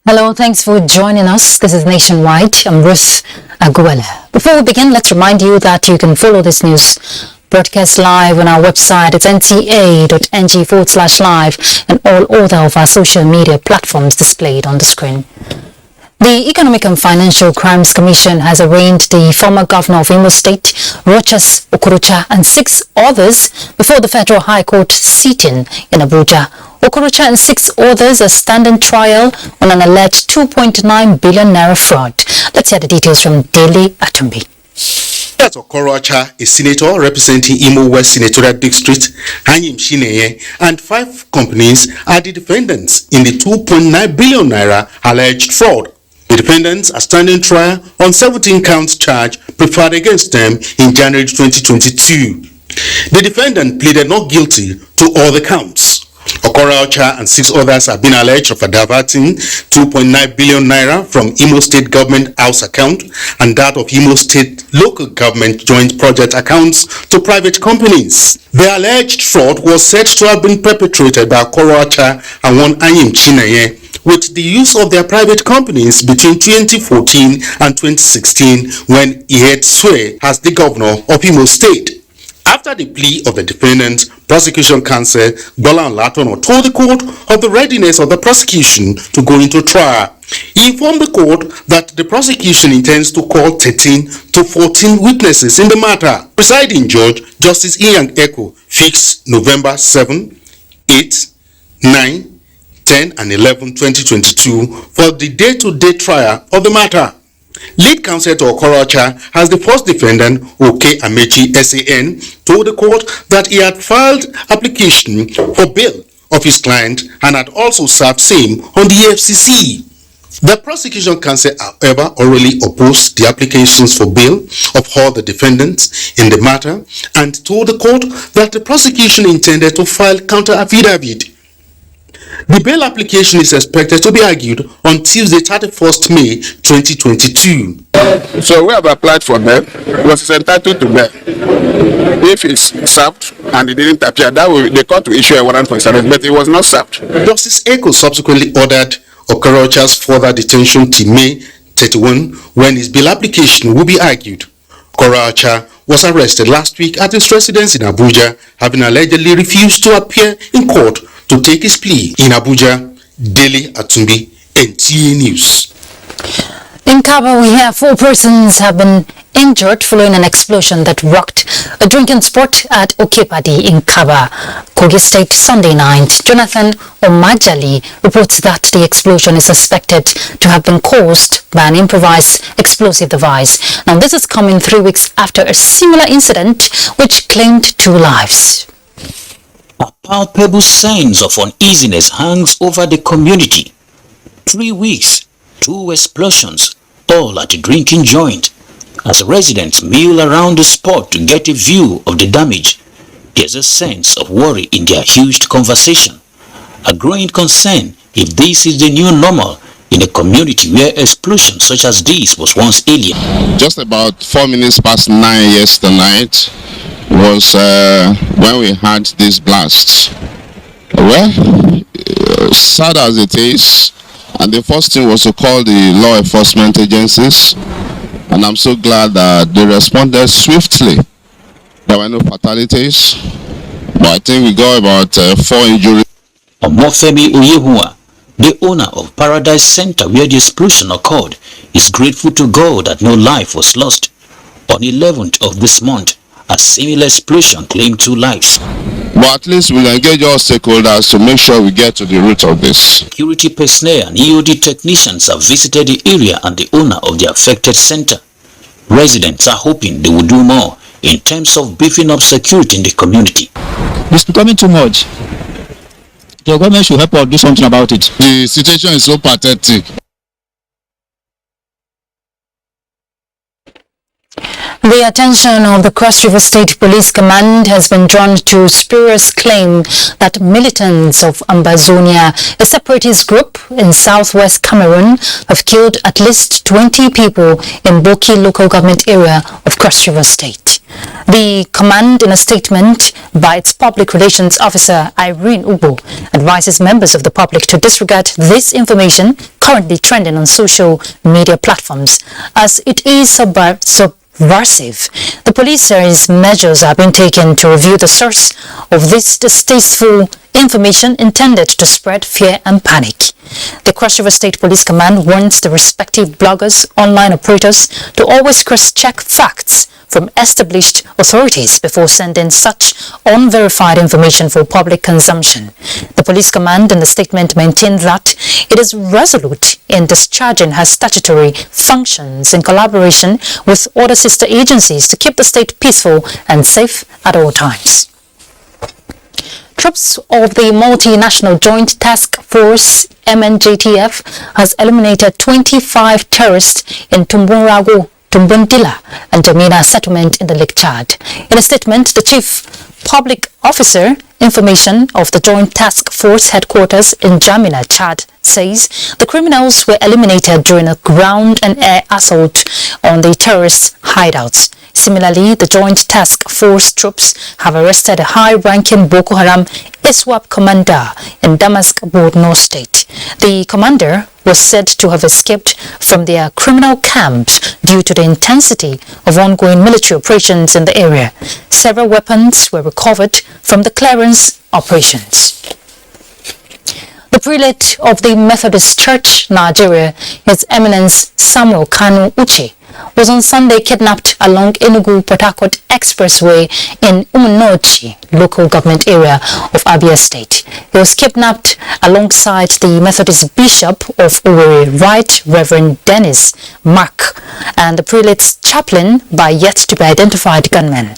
Hello, thanks for joining us. This is Nationwide. I'm Ruth Aguela. Before we begin, let's remind you that you can follow this news broadcast live on our website. It's nta.ng/live and all other of our social media platforms displayed on the screen. The Economic and Financial Crimes Commission has arraigned the former governor of Imo State, Rochas Okorocha, and 6 others before the Federal High Court sitting in Abuja. Okorocha and 6 others are standing trial on an alleged 2.9 billion naira fraud. Let's hear the details from Daily Atumbi. Okorocha, a senator representing Imo West Senatorial District, Hanyim Shineye, and 5 companies are the defendants in the 2.9 billion naira alleged fraud. The defendants are standing trial on 17 counts charge preferred against them in January 2022. The defendant pleaded not guilty to all the counts. Okorocha and 6 others have been alleged of diverting 2.9 billion naira from Imo State Government House account and that of Imo State Local Government Joint Project accounts to private companies. The alleged fraud was said to have been perpetrated by Okorocha and one Anyim Chineye with the use of their private companies between 2014 and 2016 when he had sway as the governor of Imo State. After the plea of the defendants, prosecution counsel Bola Latono told the court of the readiness of the prosecution to go into trial. He informed the court that the prosecution intends to call 13 to 14 witnesses in the matter. Presiding Judge Justice Ian Eko fixed November 7, 8, 9, 10 and 11, 2022 for the day-to-day trial of the matter. Lead counsel to Okorocha as the first defendant, OK Amechi SAN, told the court that he had filed application for bail of his client and had also served same on the FCC. The prosecution counsel, however, orally opposed the applications for bail of all the defendants in the matter and told the court that the prosecution intended to file counter affidavit. The bail application is expected to be argued on Tuesday, 31st May 2022. So we have applied for bail. He was entitled to bail. If he's served and he didn't appear, that will the court will issue a warrant for his arrest, but he was not served. Justice Eko subsequently ordered Okorocha's further detention till May 31 when his bail application will be argued. Okorocha was arrested last week at his residence in Abuja, having allegedly refused to appear in court to take his plea. In Abuja, Daily Atumbi, NTA News. In Kaba, we have 4 persons have been injured following an explosion that rocked a drinking spot at Okepadi in Kaba, Kogi State, Sunday night. Jonathan Omajali reports that the explosion is suspected to have been caused by an improvised explosive device. Now, this is coming 3 weeks after a similar incident which claimed 2 lives. A palpable sense of uneasiness hangs over the community. 3 weeks, 2 explosions, all at a drinking joint. As residents mill around the spot to get a view of the damage, there's a sense of worry in their hushed conversation. A growing concern if this is the new normal in a community where explosions such as this was once alien. Just about 4 minutes past 9 yesterday night was when we had these blasts. Well, sad as it is, and the first thing was to call the law enforcement agencies, and I'm so glad that they responded swiftly. There were no fatalities, but I think we got about 4 injuries. Omofemi Oyehua, the owner of Paradise Center where the explosion occurred, is grateful to God that no life was lost. On 11th of this month, a similar explosion claimed 2 lives. But at least we'll engage all stakeholders to make sure we get to the root of this. Security personnel and EOD technicians have visited the area and the owner of the affected center. Residents are hoping they will do more in terms of beefing up security in the community. It's becoming too much. The government should help us do something about it. The situation is so pathetic. The attention of the Cross River State Police Command has been drawn to spurious claim that militants of Ambazonia, a separatist group in southwest Cameroon, have killed at least 20 people in Boki local government area of Cross River State. The command, in a statement by its public relations officer Irene Ubo, advises members of the public to disregard this information currently trending on social media platforms, as it is subversive. The police says measures are being taken to review the source of this distasteful information intended to spread fear and panic. The Cross River State Police Command warns the respective bloggers, online operators to always cross-check facts from established authorities before sending such unverified information for public consumption. The police command in the statement maintained that it is resolute in discharging her statutory functions in collaboration with other sister agencies to keep the state peaceful and safe at all times. Troops of the Multinational Joint Task Force MNJTF has eliminated 25 terrorists in Tumbunrago, Tumbundila and Jamina settlement in the Lake Chad. In a statement, the Chief Public Officer Information of the Joint Task Force headquarters in Jamina, Chad, says the criminals were eliminated during a ground and air assault on the terrorist hideouts. Similarly, the Joint Task Force troops have arrested a high-ranking Boko Haram ISWAP commander in Damask, Borno State. The commander was said to have escaped from their criminal camps due to the intensity of ongoing military operations in the area. Several weapons were recovered from the clearance operations. The prelate of the Methodist Church, Nigeria, His Eminence Samuel Kanu Uche, was on Sunday kidnapped along Enugu-Port Harcourt Expressway in Umunochi, local government area of Abia State. He was kidnapped alongside the Methodist Bishop of Owerri, Right Reverend Dennis Mark, and the prelate's chaplain by yet-to-be-identified gunmen.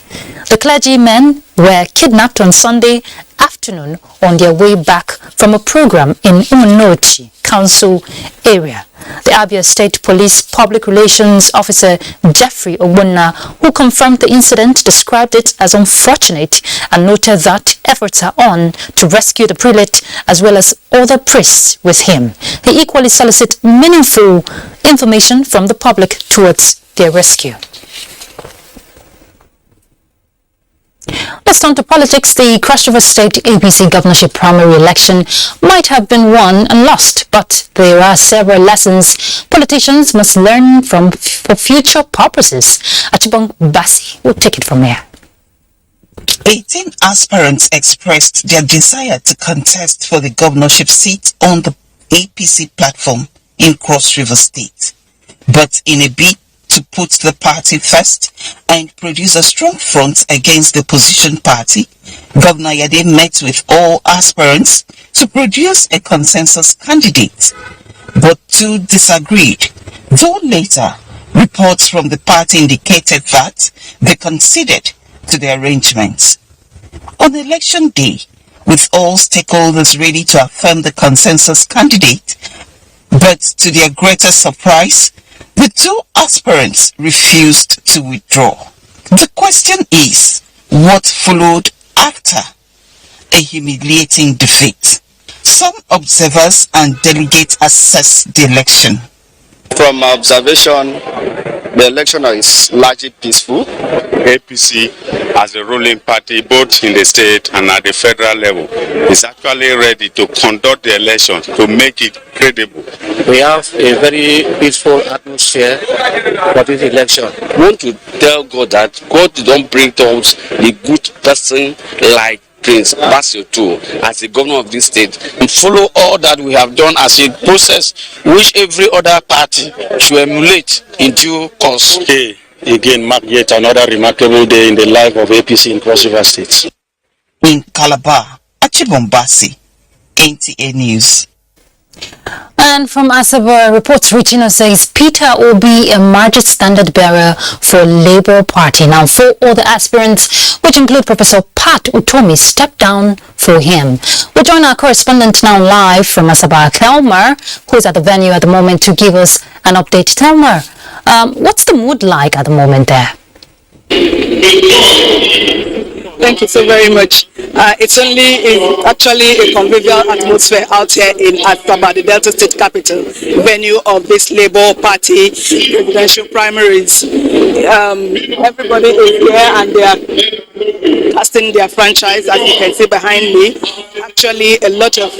The clergymen were kidnapped on Sunday afternoon on their way back from a program in Umunochi Council area. The Abia State Police Public Relations Officer Jeffrey Ogbonna, who confirmed the incident, described it as unfortunate and noted that efforts are on to rescue the prelate as well as other priests with him. He equally solicited meaningful information from the public towards their rescue. Let's turn to politics. The Cross River State APC governorship primary election might have been won and lost, but there are several lessons politicians must learn for future purposes. Achibong Basi will take it from here. 18 aspirants expressed their desire to contest for the governorship seat on the APC platform in Cross River State, but in a bid to put the party first and produce a strong front against the opposition party, Governor Yade met with all aspirants to produce a consensus candidate, but two disagreed, though later reports from the party indicated that they conceded to the arrangements. On election day, with all stakeholders ready to affirm the consensus candidate, but to their greatest surprise, the two aspirants refused to withdraw. The question is, what followed after a humiliating defeat? Some observers and delegates assess the election. From my observation, the election is largely peaceful. APC, as a ruling party, both in the state and at the federal level, is actually ready to conduct the election to make it credible. We have a very peaceful atmosphere for this election. We want to tell God that God don't bring to us a good person like Prince Basio too, as the governor of this state, and follow all that we have done as a process which every other party should emulate in due course. Today, again, mark yet another remarkable day in the life of APC in Cross River State. In Calabar, Achibong Basi, NTA News. And from Asaba, reports reaching us says Peter Obi emerged standard bearer for Labour Party. Now, 4 other aspirants, which include Professor Pat Utomi, stepped down for him. We'll join our correspondent now live from Asaba, Thelma, who is at the venue at the moment, to give us an update. Thelma, what's the mood like at the moment there? Thank you so very much. It's actually a convivial atmosphere out here in Asaba, the Delta State capital, venue of this Labour Party presidential primaries. Everybody is here and they are casting their franchise, as you can see behind me. Actually, a lot of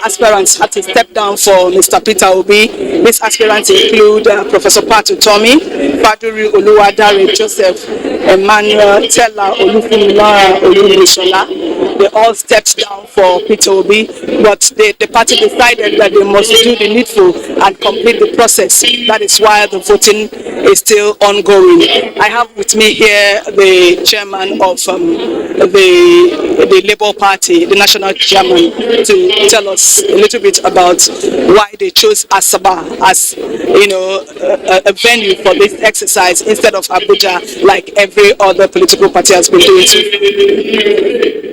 aspirants had to step down for Mr. Peter Obi. These aspirants include Professor Patu Tomi, Faduri Oluwadare Joseph, Emmanuel Tella Olufunmilara Olubusola. They all stepped down for Peter Obi, but the party decided that they must do the needful and complete the process. That is why the voting is still ongoing. I have with me here the chairman of the Labour Party, the national chairman, to tell us a little bit about why they chose Asaba as, a venue for this exercise instead of Abuja, like every other political party has been doing.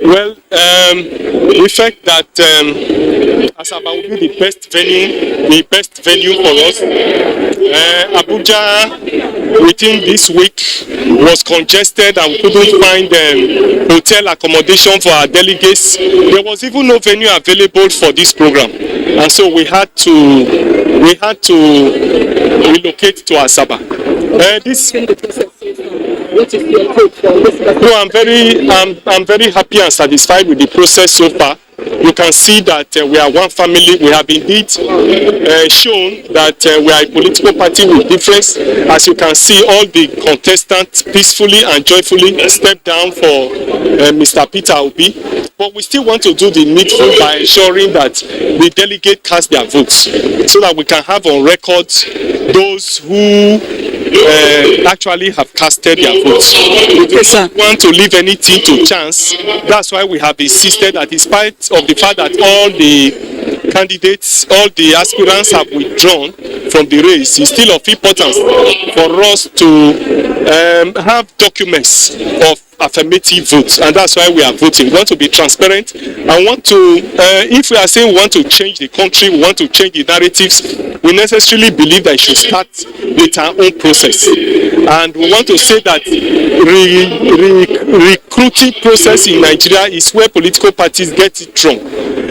Well, we felt that Asaba would be the best venue for us. Abuja, within this week, was congested and we couldn't find hotel accommodation for our delegates. There was even no venue available for this program, and so we had to relocate to Asaba. No, I'm very happy and satisfied with the process so far. You can see that we are one family. We have indeed shown that we are a political party with difference. As you can see, all the contestants peacefully and joyfully stepped down for Mr. Peter Obi. But we still want to do the needful by ensuring that the delegates cast their votes so that we can have on record those who actually have casted their votes. We don't want to leave anything to chance. That's why we have insisted that, in spite of the fact that all the candidates, all the aspirants have withdrawn from the race, it's still of importance for us to have documents of affirmative votes, and that's why we are voting. We want to be transparent and want to, if we are saying we want to change the country, we want to change the narratives, we necessarily believe that it should start with our own process. And we want to say that recruiting process in Nigeria is where political parties get it wrong.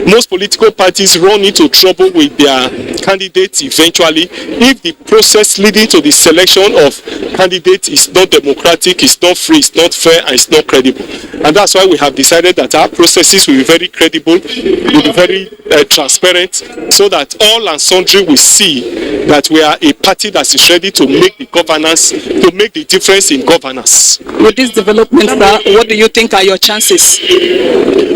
Most political parties run into trouble with their candidates eventually if the process leading to the selection of candidates is not democratic, it's not free, it's not fair, and it's not credible. And that's why we have decided that our processes will be very credible, will be very transparent, so that all and sundry will see that we are a party that is ready to make the governance, to make the difference in governance. With this development, what do you think are your chances?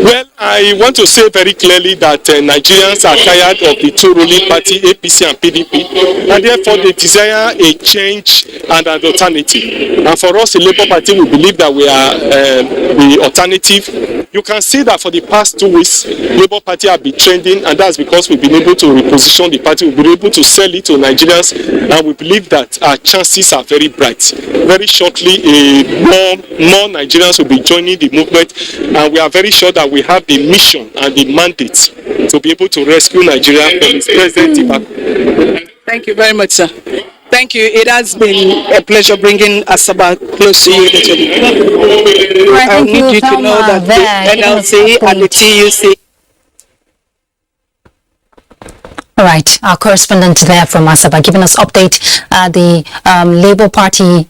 Well, I want to say very clearly that Nigerians are tired of the two ruling party, APC and PDP, and therefore they desire a change and an alternative. And for us, the Labour Party, we believe that we are the alternative. You can see that for the past 2 weeks, Labour Party have been trending, and that's because we've been able to reposition the party, we've been able to sell it to Nigerians, and we believe that our chances are very bright. Very shortly, more Nigerians will be joining the movement, and we are very sure that we have the mission and the mandate to be able to rescue Nigeria from its present debacle. Thank you very much, sir. Thank you. It has been a pleasure bringing Asaba close to you. I need you to know that the NLC and the TUC. All right, our correspondent there from Asaba giving us update the Labour Party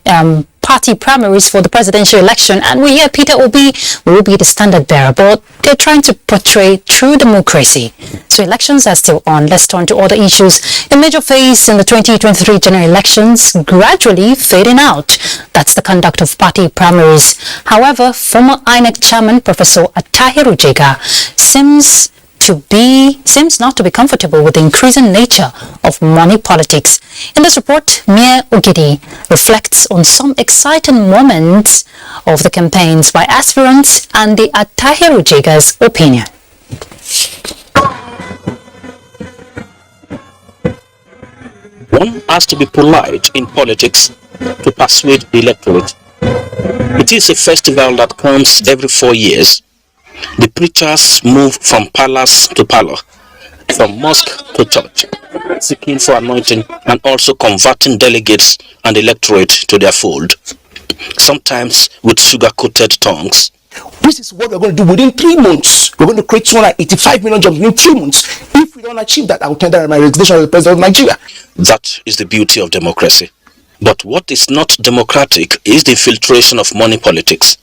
party primaries for the presidential election, and we hear Peter Obi will be the standard bearer, but they're trying to portray true democracy. So elections are still on. Let's turn to other issues. A major phase in the 2023 general elections gradually fading out. That's the conduct of party primaries. However, former INEC chairman Professor Attahiru Jega seems not to be comfortable with the increasing nature of money politics. In this report, Mia Ogidi reflects on some exciting moments of the campaigns by aspirants and the Attahiru Jega's opinion. One has to be polite in politics to persuade the electorate. It is a festival that comes every 4 years. The preachers move from palace to parlor, from mosque to church, seeking for anointing and also converting delegates and electorate to their fold, sometimes with sugar-coated tongues. This is what we're going to do within 3 months. We're going to create 285 million jobs within 3 months. If we don't achieve that, I will tender my resignation as the president of Nigeria. That is the beauty of democracy. But what is not democratic is the infiltration of money politics.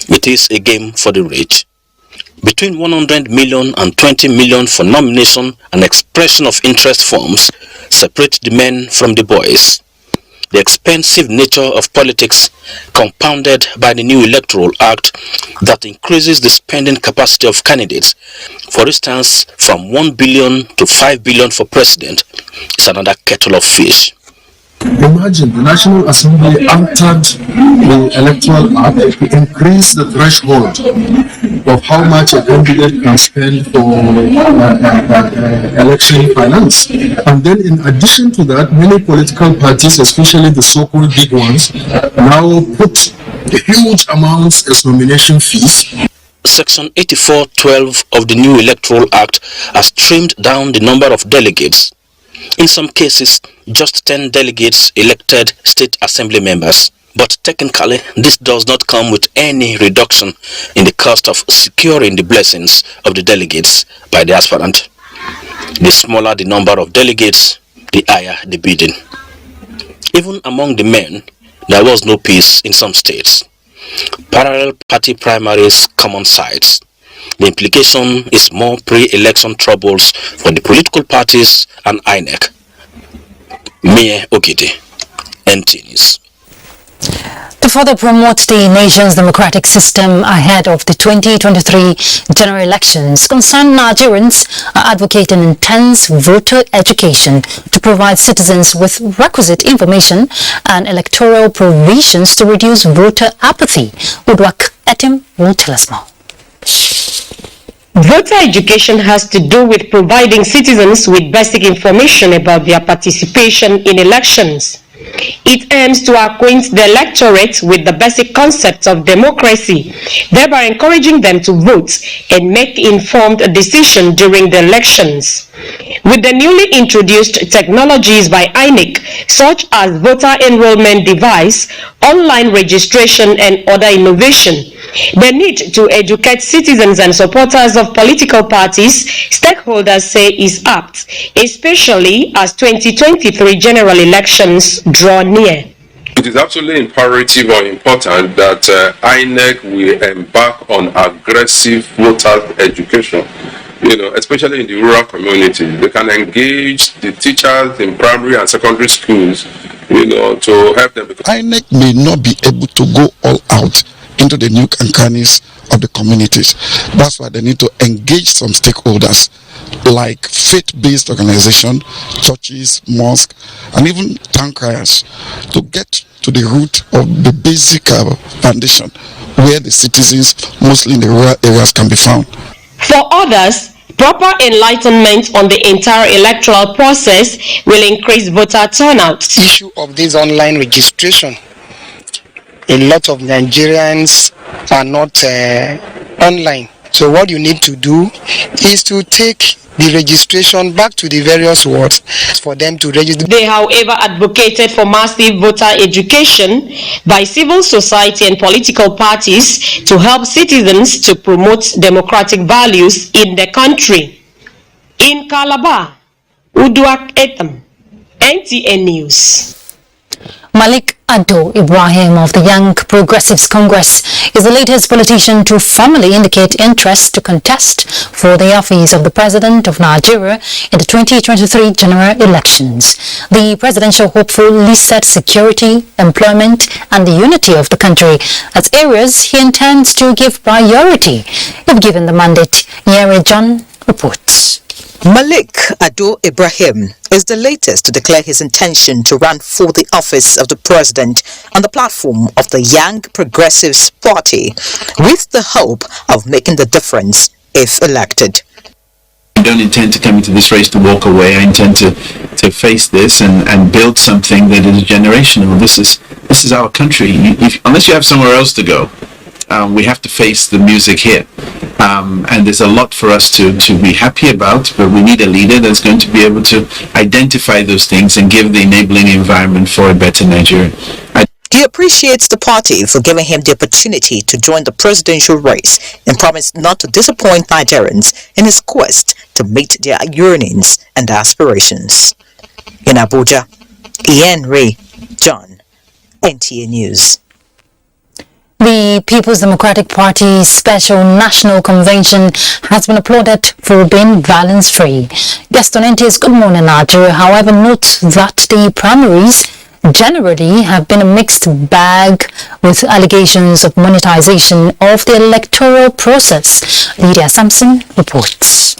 It is a game for the rich. Between 100 million and 20 million for nomination and expression of interest forms separate the men from the boys. The expensive nature of politics, compounded by the new Electoral Act that increases the spending capacity of candidates, for instance from 1 billion to 5 billion for president, is another kettle of fish. Imagine the National Assembly altered the Electoral Act to increase the threshold of how much a candidate can spend for election finance. And then in addition to that, many political parties, especially the so-called big ones, now put huge amounts as nomination fees. Section 84(12) of the new Electoral Act has trimmed down the number of delegates. In some cases, just 10 delegates elected state assembly members. But technically, this does not come with any reduction in the cost of securing the blessings of the delegates by the aspirant. The smaller the number of delegates, the higher the bidding. Even among the men, there was no peace in some states. Parallel party primaries, common sides. The implication is more pre-election troubles for the political parties and INEC. Mie Okiti, NTA News. To further promote the nation's democratic system ahead of the 2023 general elections, concerned Nigerians are advocating intense voter education to provide citizens with requisite information and electoral provisions to reduce voter apathy. Udwak Etim will tell us more. Voter education has to do with providing citizens with basic information about their participation in elections. It aims to acquaint the electorate with the basic concepts of democracy, thereby encouraging them to vote and make informed decisions during the elections. With the newly introduced technologies by INEC, such as voter enrollment device, online registration, and other innovation, the need to educate citizens and supporters of political parties, stakeholders say, is apt, especially as 2023 general elections draw near. It is absolutely imperative or important that INEC will embark on aggressive voter education, especially in the rural community. They can engage the teachers in primary and secondary schools, to help them. INEC may not be able to go all out into the nook and crannies of the communities. That's why they need to engage some stakeholders like faith-based organizations, churches, mosques, and even town criers to get to the root of the basic foundation where the citizens, mostly in the rural areas, can be found. For others, proper enlightenment on the entire electoral process will increase voter turnout. The issue of this online registration, a lot of Nigerians are not online. So what you need to do is to take the registration back to the various wards for them to register. They, however, advocated for massive voter education by civil society and political parties to help citizens to promote democratic values in the country. In Calabar, Udwak Etam, NTA News. Malik Ado Ibrahim of the Young Progressives Congress is the latest politician to formally indicate interest to contest for the office of the President of Nigeria in the 2023 general elections. The presidential hopeful listed security, employment and the unity of the country as areas he intends to give priority if given the mandate. Yere John reports. Malik Ado Ibrahim is the latest to declare his intention to run for the office of the president on the platform of the Young Progressives Party, with the hope of making the difference if elected. I don't intend to come into this race to walk away. I intend to face this and build something that is generational. This is our country. Unless you have somewhere else to go, we have to face the music here. And there's a lot for us to be happy about, but we need a leader that's going to be able to identify those things and give the enabling environment for a better Nigeria. He appreciates the party for giving him the opportunity to join the presidential race and promised not to disappoint Nigerians in his quest to meet their yearnings and aspirations. In Abuja, Ian Ray John, NTA News. The People's Democratic Party's Special National Convention has been applauded for being violence-free. Guest on NTA's Good Morning Nigeria, however, notes that the primaries generally have been a mixed bag with allegations of monetization of the electoral process. Lydia Sampson reports.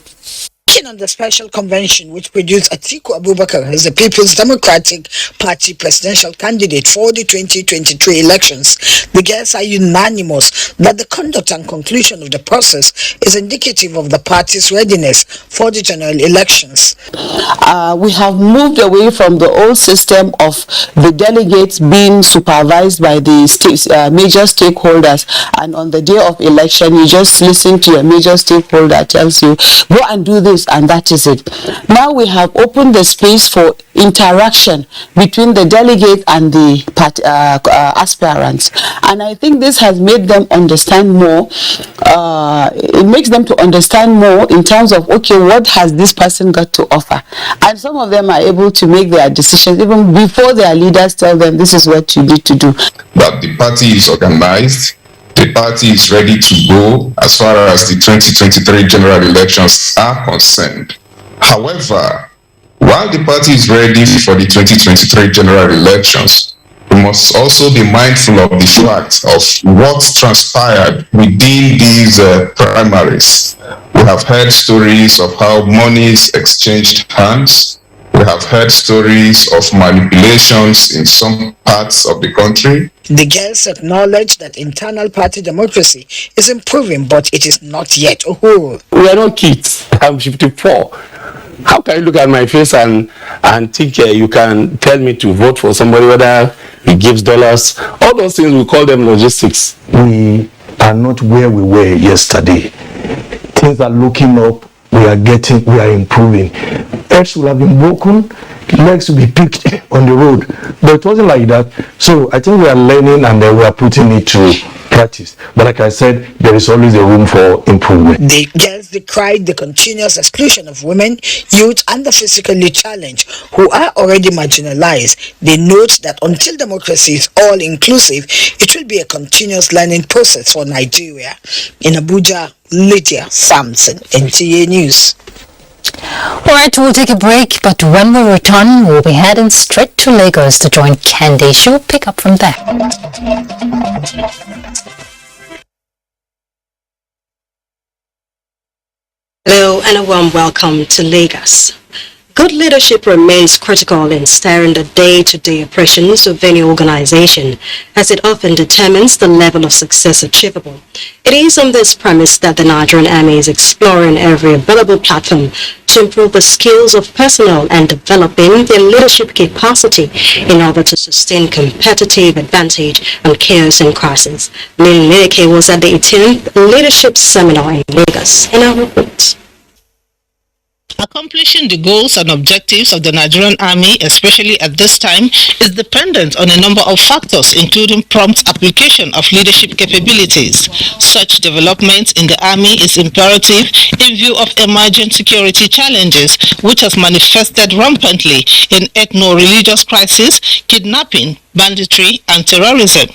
Speaking on the special convention which produced Atiku Abubakar as the People's Democratic Party presidential candidate for the 2023 elections, the guests are unanimous that the conduct and conclusion of the process is indicative of the party's readiness for the general elections. We have moved away from the old system of the delegates being supervised by the major stakeholders, and on the day of election you just listen to your major stakeholder tells you go and do this, and that is it. Now we have opened the space for interaction between the delegate and the aspirants, and I think this has made them understand more. It makes them to understand more in terms of, okay, what has this person got to offer, and some of them are able to make their decisions even before their leaders tell them this is what you need to do. But the party is organized. The party is ready to go as far as the 2023 general elections are concerned. However, while the party is ready for the 2023 general elections, we must also be mindful of the fact of what transpired within these primaries. We have heard stories of how monies exchanged hands. We have heard stories of manipulations in some parts of the country. The girls acknowledge that internal party democracy is improving, but it is not yet a whole. We are not kids. I'm 54. How can you look at my face and think you can tell me to vote for somebody, whether he gives dollars? All those things, we call them logistics. We are not where we were yesterday. Things are looking up. We are improving. Heads will have been broken, legs will be picked on the road, but it wasn't like that. So I think we are learning and then we are putting it to practice. But like I said, there is always a room for improvement. The girls decried the continuous exclusion of women, youth, and the physically challenged who are already marginalized. They note that until democracy is all-inclusive, it will be a continuous learning process for Nigeria. In Abuja, Lydia Sampson, NTA News. Alright, we'll take a break, but when we return, we'll be heading straight to Lagos to join Kende. She'll pick up from there. Hello and a warm welcome to Lagos. Good leadership remains critical in steering the day-to-day operations of any organization, as it often determines the level of success achievable. It is on this premise that the Nigerian Army is exploring every available platform to improve the skills of personnel and developing their leadership capacity in order to sustain competitive advantage and chaos and crisis. Lynn Neke was at the 18th Leadership Seminar in Lagos. In our report. Accomplishing the goals and objectives of the Nigerian Army, especially at this time, is dependent on a number of factors, including prompt application of leadership capabilities. Such development in the Army is imperative in view of emerging security challenges, which has manifested rampantly in ethno-religious crisis, kidnapping, banditry, and terrorism.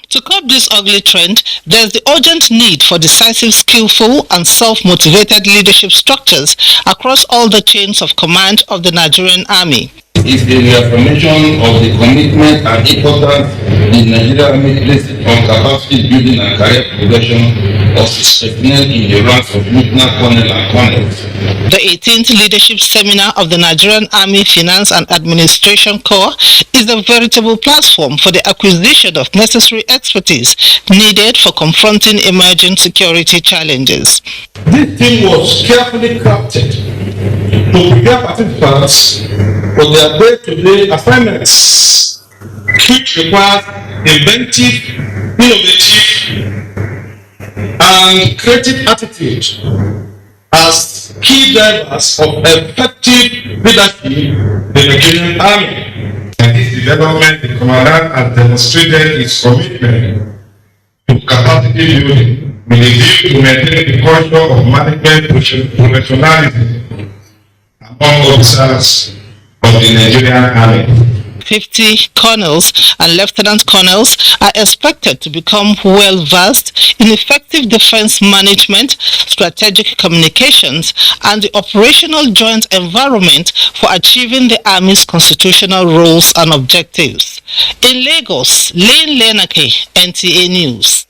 To curb this ugly trend, there is the urgent need for decisive, skillful, and self-motivated leadership structures across all the chains of command of the Nigerian Army. Is the reaffirmation of the commitment and importance the Nigerian Army places on capacity building and career progression of its personnel in the ranks of lieutenant colonel and colonels. The 18th Leadership Seminar of the Nigerian Army Finance and Administration Corps is a veritable platform for the acquisition of necessary expertise needed for confronting emerging security challenges. This team was carefully crafted to prepare participants for their day-to-day assignments, which requires inventive, innovative, and creative attitude as key drivers of effective leadership in the Nigerian Army. In this development, the Commandant has demonstrated its commitment to capacity building with a view to maintain the culture of management professionalism among officers of the Nigerian Army. 150 colonels and lieutenant colonels are expected to become well-versed in effective defense management, strategic communications, and the operational joint environment for achieving the Army's constitutional roles and objectives. In Lagos, Lane Lenake, NTA News.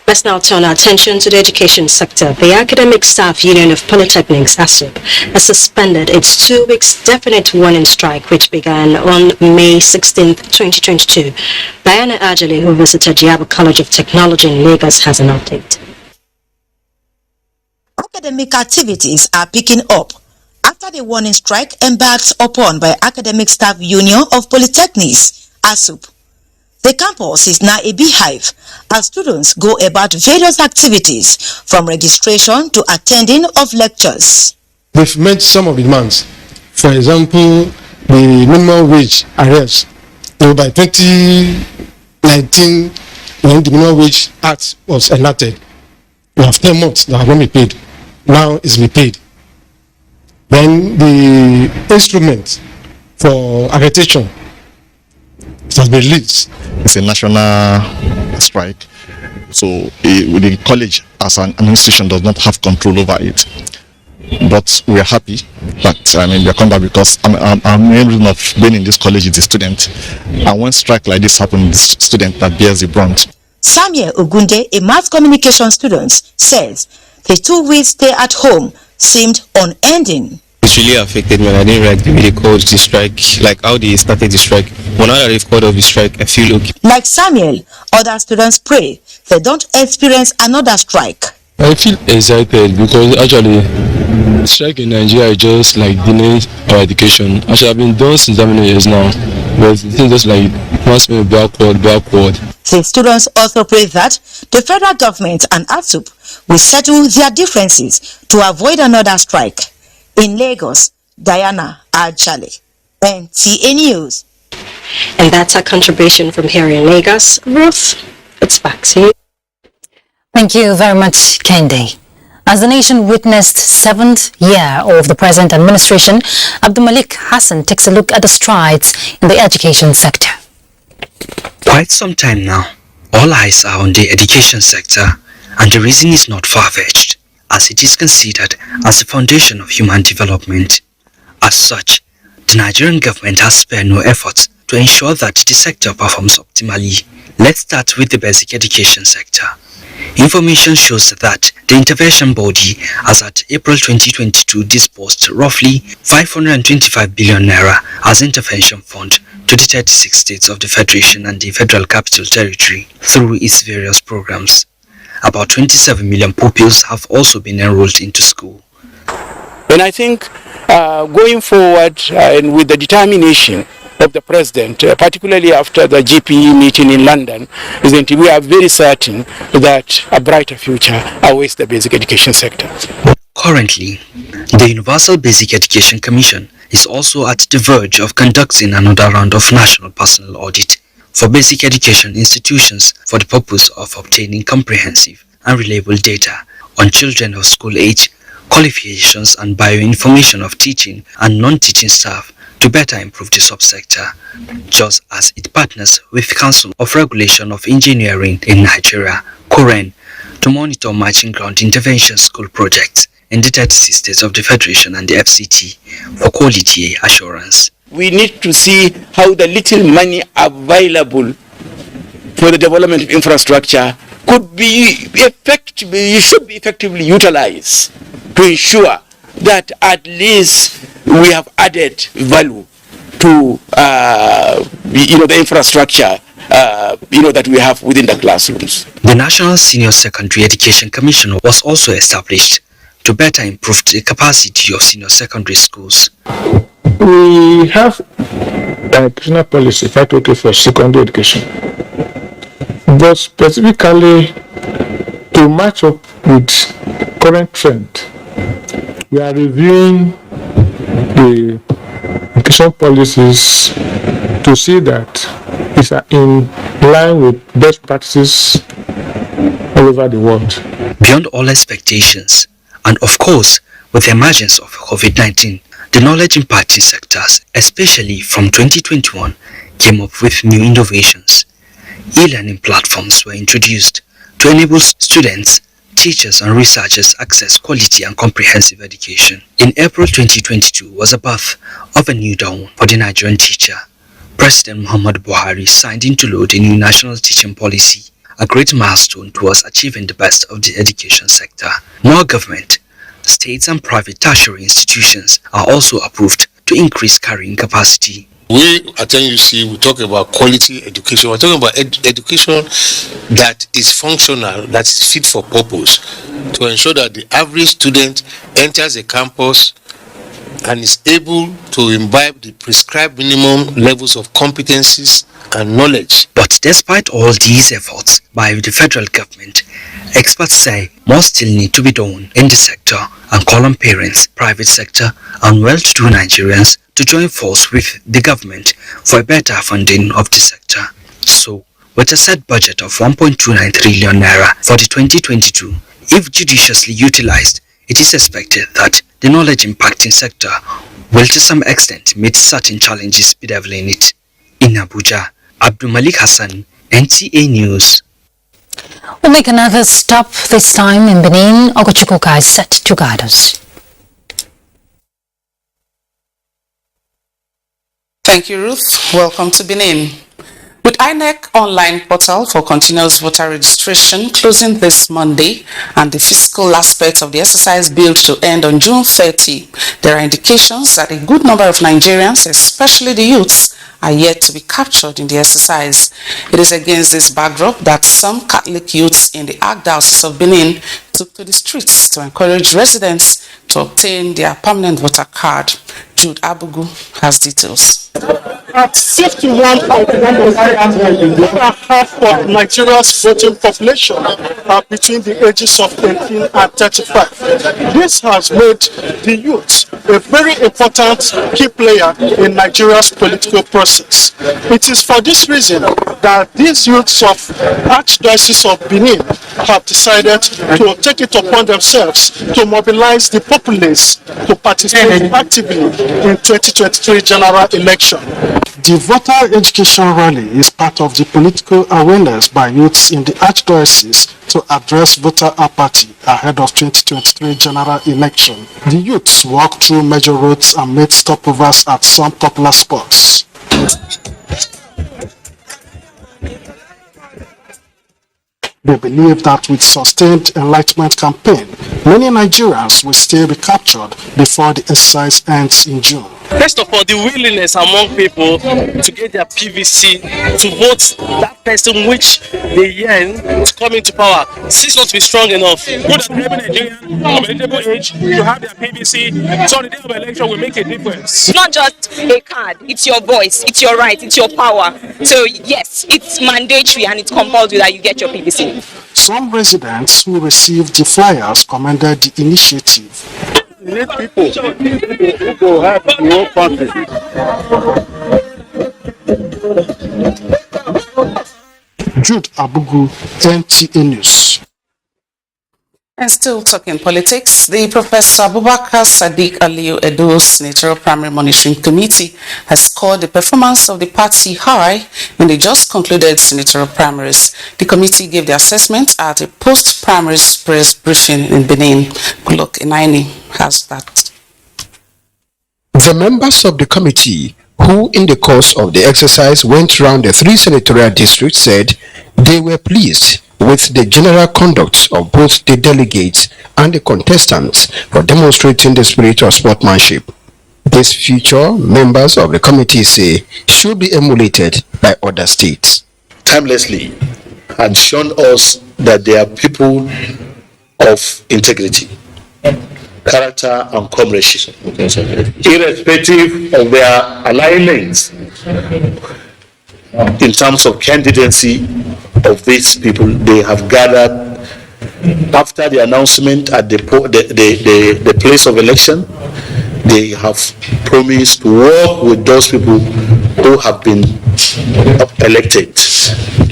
Let's now turn our attention to the education sector. The Academic Staff Union of Polytechnics, ASUP, has suspended its 2 weeks definite warning strike, which began on May 16, 2022. Diana Ajali, who visited Yaba College of Technology in Lagos, has an update. Academic activities are picking up after the warning strike embarked upon by Academic Staff Union of Polytechnics, ASUP. The campus is now a beehive as students go about various activities from registration to attending of lectures. We've met some of the demands. For example, the minimum wage arrears. By 2019, when the minimum wage act was enacted, we have 10 months that have not been paid. Now it's repaid. Then the instrument for accreditation has been released. It's a national strike, so the college as an institution does not have control over it. But we are happy that we are come back because our main reason of being in this college is the student, and when strike like this happens, it's the student that bears the brunt. Samuel Ogunde, a mass communication student, says the 2 weeks stay at home seemed unending. It really affected me. I didn't like the way they called the strike, like how they started the strike. When I they've called off the strike, I feel okay. Like Samuel, other students pray they don't experience another strike. I feel excited because actually strike in Nigeria is just like delaying our education. Actually, I've been done since how many years now, but the thing just like wants me backward. The students also pray that the federal government and ASUP will settle their differences to avoid another strike. In Lagos, Diana Ajali, NTA News. And that's our contribution from here in Lagos. Ruth, it's back to you. Thank you very much, Kende. As the nation witnessed 7th year of the present administration, Abdulmalik Hassan takes a look at the strides in the education sector. Quite some time now, all eyes are on the education sector, and the reason is not far-fetched, as it is considered as the foundation of human development. As such, the Nigerian government has spared no efforts to ensure that the sector performs optimally. Let's start with the basic education sector. Information shows that the intervention body as at April 2022 disbursed roughly 525 billion naira as intervention fund to the 36 states of the Federation and the Federal Capital Territory through its various programs. About 27 million pupils have also been enrolled into school. And I think going forward and with the determination of the President, particularly after the GPE meeting in London, is that we are very certain that a brighter future awaits the basic education sector. Currently, the Universal Basic Education Commission is also at the verge of conducting another round of national personnel audit for basic education institutions for the purpose of obtaining comprehensive and reliable data on children of school age, qualifications and bioinformation of teaching and non-teaching staff to better improve the subsector, just as it partners with Council of Regulation of Engineering in Nigeria, COREN, to monitor matching ground intervention school projects in the 36 states of the Federation and the FCT for quality assurance. We need to see how the little money available for the development of infrastructure should be effectively utilized to ensure that at least we have added value to the infrastructure that we have within the classrooms. The National Senior Secondary Education Commission was also established to better improve the capacity of senior secondary schools. We have an educational policy for secondary education, but specifically to match up with current trend, we are reviewing the education policies to see that it's in line with best practices all over the world. Beyond all expectations, and of course, with the emergence of COVID-19, the The knowledge imparting sectors, especially from 2021, came up with new innovations. E-learning platforms were introduced to enable students, teachers and researchers access quality and comprehensive education. In April 2022 was a birth of a new dawn for the Nigerian teacher. President Muhammadu Buhari signed into law the new national teaching policy, a great milestone towards achieving the best of the education sector. More government, states and private tertiary institutions are also approved to increase carrying capacity. We at NUC, we talk about quality education. We're talking about education that is functional, that is fit for purpose, to ensure that the average student enters a campus and is able to imbibe the prescribed minimum levels of competencies and knowledge. But despite all these efforts by the federal government, experts say more still need to be done in the sector and call on parents, private sector and well-to-do Nigerians to join force with the government for a better funding of the sector. So, with a set budget of 1.29 trillion naira for the 2022, if judiciously utilized, it is expected that the knowledge impacting sector will to some extent meet certain challenges bedeviling it. In Abuja, Abdul Malik Hassan, NTA News. We'll make another stop, this time in Benin. Ogochukwuka is set to guide us. Thank you, Ruth. Welcome to Benin. With INEC online portal for continuous voter registration closing this Monday and the fiscal aspect of the exercise billed to end on June 30, there are indications that a good number of Nigerians, especially the youths, are yet to be captured in the exercise. It is against this backdrop that some Catholic youths in the Archdiocese of Benin took to the streets to encourage residents to obtain their permanent voter card. Jude Abugu has details. At 51.1% half of Nigeria's voting population are between the ages of 18 and 35. This has made the youth a very important key player in Nigeria's political process. It is for this reason that these youths of Archdiocese of Benin have decided to take it upon themselves to mobilize the populace to participate actively in 2023 general election. The voter education rally is part of the political awareness by youths in the Archdiocese to address voter apathy ahead of 2023 general election. The youths walked through major roads and made stopovers at some popular spots. They believe that with sustained enlightenment campaign, many Nigerians will still be captured before the exercise ends in June. First of all, the willingness among people to get their PVC, to vote that person which they yearn to come into power, seems not to be strong enough. Good at every Nigerian of eligible age to have their PVC, so on the day of election will make a difference. It's not just a card, it's your voice, it's your right, it's your power. So yes, it's mandatory and it's compulsory that you get your PVC. Some residents who received the flyers commended the initiative. We need people who go help the whole country. Jude Abugu, NTA News. And still talking politics, the Professor Abubakar Sadiq Aliyu Edo Senatorial Primary Monitoring Committee has scored the performance of the party high in the just concluded senatorial primaries. The committee gave the assessment at a post-primaries press briefing in Benin. Kulok Inaini has that. The members of the committee, who in the course of the exercise went round the 3 senatorial districts, said they were pleased with the general conduct of both the delegates and the contestants for demonstrating the spirit of sportsmanship. This feature, members of the committee say, should be emulated by other states. Timelessly had shown us that they are people of integrity, character and comradeship, irrespective of their alignments in terms of candidacy of these people. They have gathered after the announcement at the place of election. They have promised to work with those people who have been elected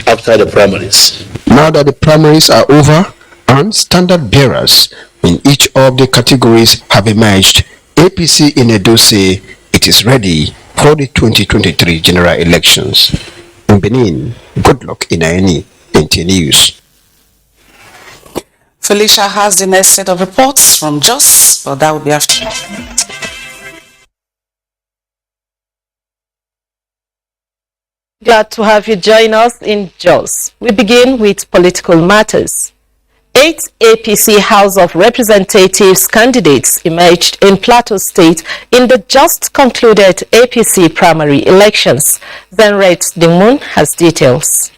after the primaries. Now that the primaries are over and standard bearers in each of the categories have emerged, APC in Edo say it is ready for the 2023 general elections. In Benin, good luck in any NTA News. Felicia has the next set of reports from Jos, but that will be after. Glad to have you join us in Jos. We begin with political matters. 8 APC House of Representatives candidates emerged in Plateau State in the just concluded APC primary elections. Zenret Dingmun has details.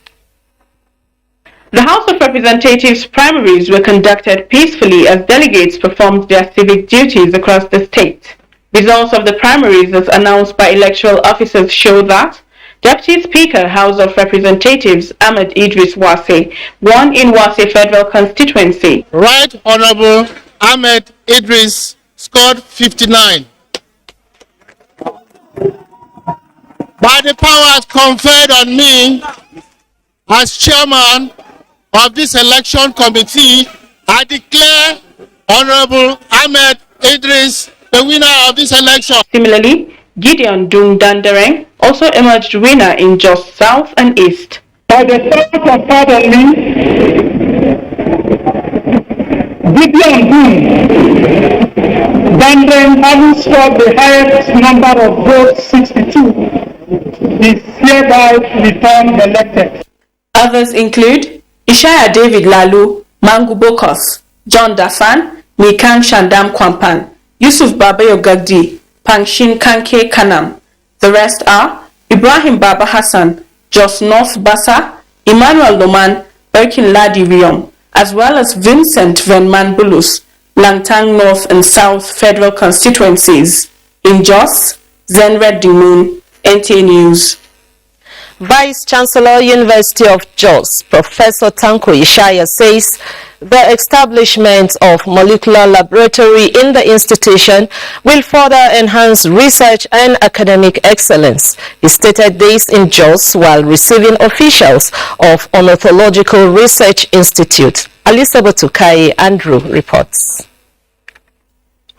The House of Representatives primaries were conducted peacefully as delegates performed their civic duties across the state. Results of the primaries as announced by electoral officers show that Deputy Speaker, House of Representatives Ahmed Idris Wase won in Wase Federal Constituency. Right Honorable Ahmed Idris scored 59. By the powers conferred on me as chairman of this election committee, I declare Honorable Ahmed Idris the winner of this election. Similarly, Gideon Dung Dandereng also emerged winner in Jos South and East. By the count of pardon me, Gideon Dung Dandereng, having scored the highest number of votes, 62, is hereby returned elected. Others include Ishaya David Lalu, Mangu Bokos, John Dafan, Mikan Shandam Kwampan, Yusuf Babayo Gagdi, Pangshin Kanke Kanam. The rest are Ibrahim Baba Hassan, Jos North Basa, Emmanuel Loman, Berkin Ladi Riom, as well as Vincent Venman Bulus, Langtang North and South Federal constituencies. In Jos, Zenred Dimoon, NTA News. Vice Chancellor, University of Jos, Professor Tanko Ishaya says the establishment of molecular laboratory in the institution will further enhance research and academic excellence. He stated this in Jos while receiving officials of Ornithological Research Institute. Alisa Botukai Andrew reports.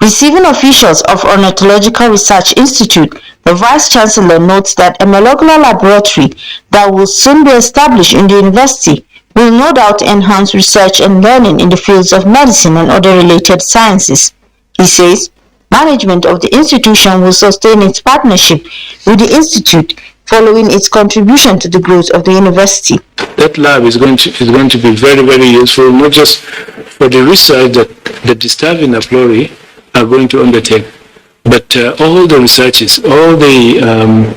Receiving officials of Ornithological Research Institute, the Vice-Chancellor notes that a molecular laboratory that will soon be established in the university will no doubt enhance research and learning in the fields of medicine and other related sciences. He says management of the institution will sustain its partnership with the institute following its contribution to the growth of the university. That lab is going to be very, very useful, not just for the research that the staff in Aplori are going to undertake, but all the researches, all the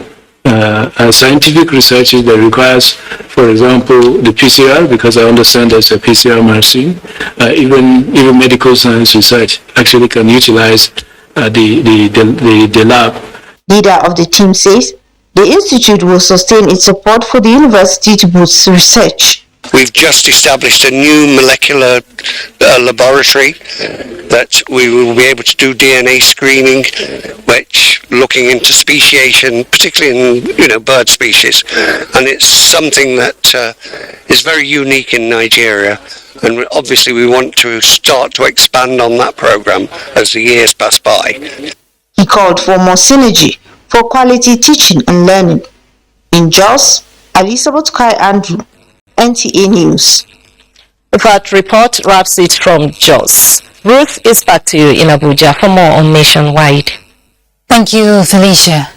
scientific researches that requires, for example, the PCR, because I understand there's a PCR machine, even medical science research actually can utilize the lab. Leader of the team says the institute will sustain its support for the university to boost research. We've just established a new molecular laboratory that we will be able to do DNA screening, which looking into speciation, particularly in bird species, and it's something that is very unique in Nigeria. And obviously we want to start to expand on that program as the years pass by. He called for more synergy for quality teaching and learning. In Jos, Alisa Botukai Andrew, NTA News. That report wraps it from Jos. Ruth is back to you in Abuja for more on Nationwide. Thank you, Felicia.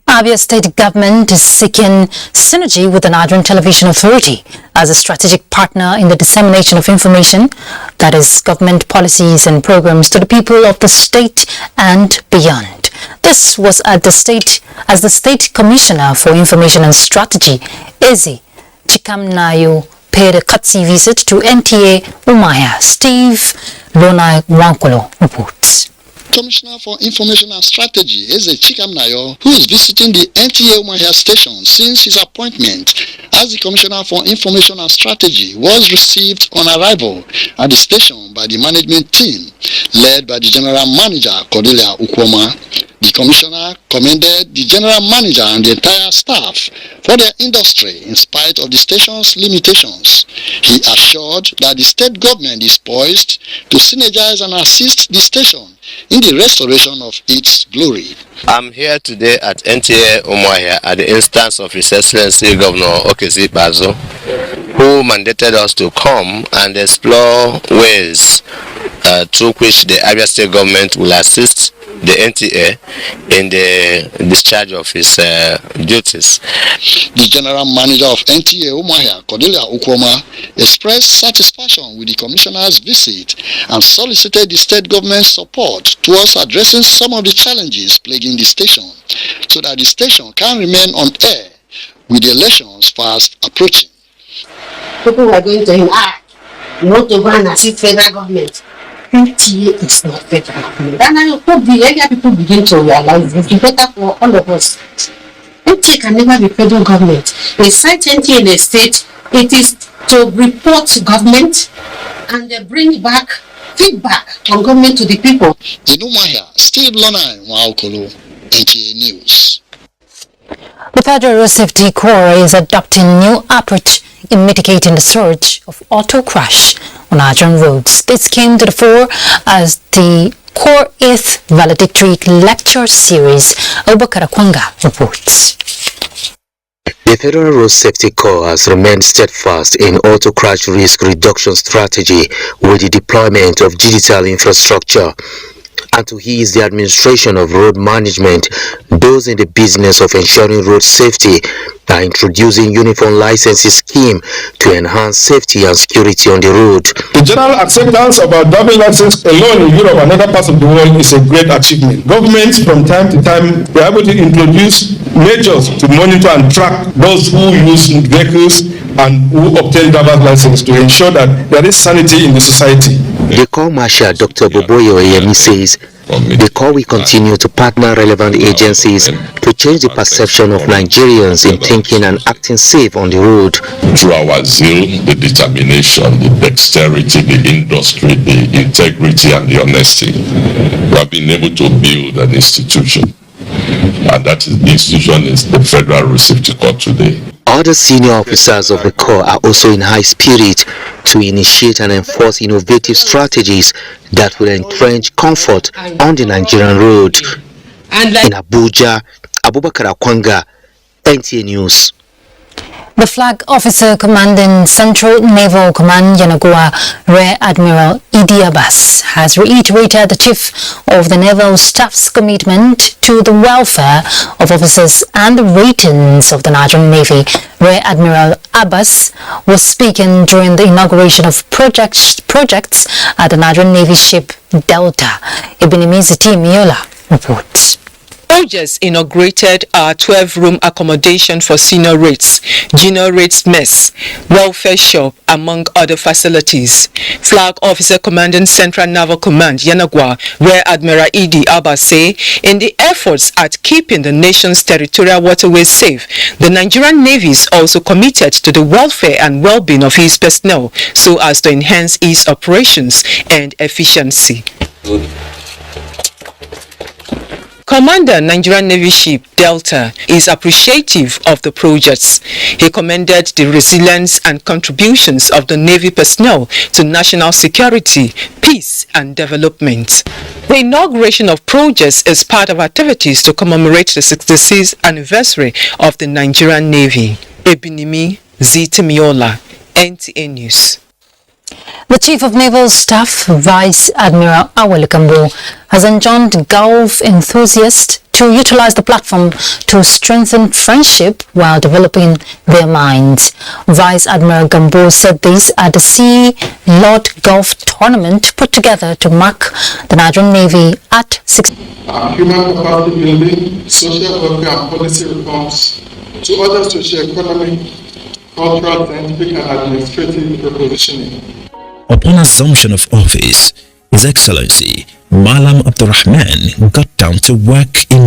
Abia State government is seeking synergy with the Nigerian Television Authority as a strategic partner in the dissemination of information, that is, government policies and programs to the people of the state and beyond. This was at the State Commissioner for Information and Strategy, Eze Chikamnayo, paid a courtesy visit to NTA Umaya. Steve Lona Wankolo reports. Commissioner for Information and Strategy, Eze Chikamnayo, who is visiting the NTA Umaya station since his appointment as the Commissioner for Information and Strategy, was received on arrival at the station by the management team, led by the General Manager, Cordelia Ukwoma. The commissioner commended the general manager and the entire staff for their industry in spite of the station's limitations. He assured that the state government is poised to synergize and assist the station in the restoration of its glory. I'm here today at NTA Umuahia at the instance of His Excellency Governor Okezi Bazo, who mandated us to come and explore ways through which the Abia State government will assist the NTA in the discharge of his duties. The general manager of NTA Umuahia, Cordelia Ukwoma, expressed satisfaction with the commissioner's visit and solicited the state government's support towards addressing some of the challenges plaguing the station so that the station can remain on air with the elections fast approaching. People were going to him, you want to go and assist federal government. NTA is not federal government. And I hope the area people begin to realize this. It's better for all of us. NTA can never be federal government. They cite NTA in a state, it is to report to government and they bring back feedback from government to the people. In Umuahia, Steve Lonai, Waokolo, NTA News. The Federal Road Safety Corps is adopting new approach in mitigating the surge of auto crash on Nigerian roads. This came to the fore as the Corps 8th valedictory lecture series. Abubakar Akwanga reports. The Federal Road Safety Corps has remained steadfast in auto crash risk reduction strategy with the deployment of digital infrastructure. And to ease the administration of road management, those in the business of ensuring road safety are introducing uniform licensing scheme to enhance safety and security on the road. The general acceptance of our driving license alone in Europe and other parts of the world is a great achievement. Governments from time to time were able to introduce measures to monitor and track those who use vehicles and who obtain driver's license to ensure that there is sanity in the society. The Corps Marshal Dr. Boboyo Oyemi says the Corps will continue to partner relevant agencies to change the perception of Nigerians in thinking and acting safe on the road. Through our zeal, the determination, the dexterity, the industry, the integrity and the honesty, we have been able to build an institution. And that is, the institution is the Federal Road Safety Corps today. Other senior officers of the Corps are also in high spirit to initiate and enforce innovative strategies that will entrench comfort on the Nigerian road. In Abuja, Abubakar Akwanga, NTA News. The flag officer commanding Central Naval Command Yenagoa, Rear Admiral Idi Abbas, has reiterated the Chief of the Naval Staff's commitment to the welfare of officers and the ratings of the Nigerian Navy. Rear Admiral Abbas was speaking during the inauguration of projects at the Nigerian Navy ship Delta. Ebenimizi Miola reports. Soldiers inaugurated our 12-room accommodation for senior rates, junior rates mess, welfare shop, among other facilities. Flag Officer Commanding Central Naval Command Yenagoa, Rear Admiral Idi Abbas say, in the efforts at keeping the nation's territorial waterways safe, the Nigerian Navy is also committed to the welfare and well-being of its personnel so as to enhance its operations and efficiency. Commander Nigerian Navy ship Delta is appreciative of the projects. He commended the resilience and contributions of the Navy personnel to national security, peace and development. The inauguration of projects is part of activities to commemorate the 66th anniversary of the Nigerian Navy. Ebinimi Zitemiola, NTA News. The Chief of Naval Staff, Vice Admiral Awale Kambo, has enjoined Gulf enthusiasts to utilize the platform to strengthen friendship while developing their minds. Vice Admiral Gambo said this at the Sea Lord Golf tournament put together to mark the Nigerian Navy at 6. Human capacity building, social welfare and policy reforms to other socio-economic, cultural, scientific and administrative propositioning. Upon assumption of office, His Excellency Malam Abdurrahman got down to work in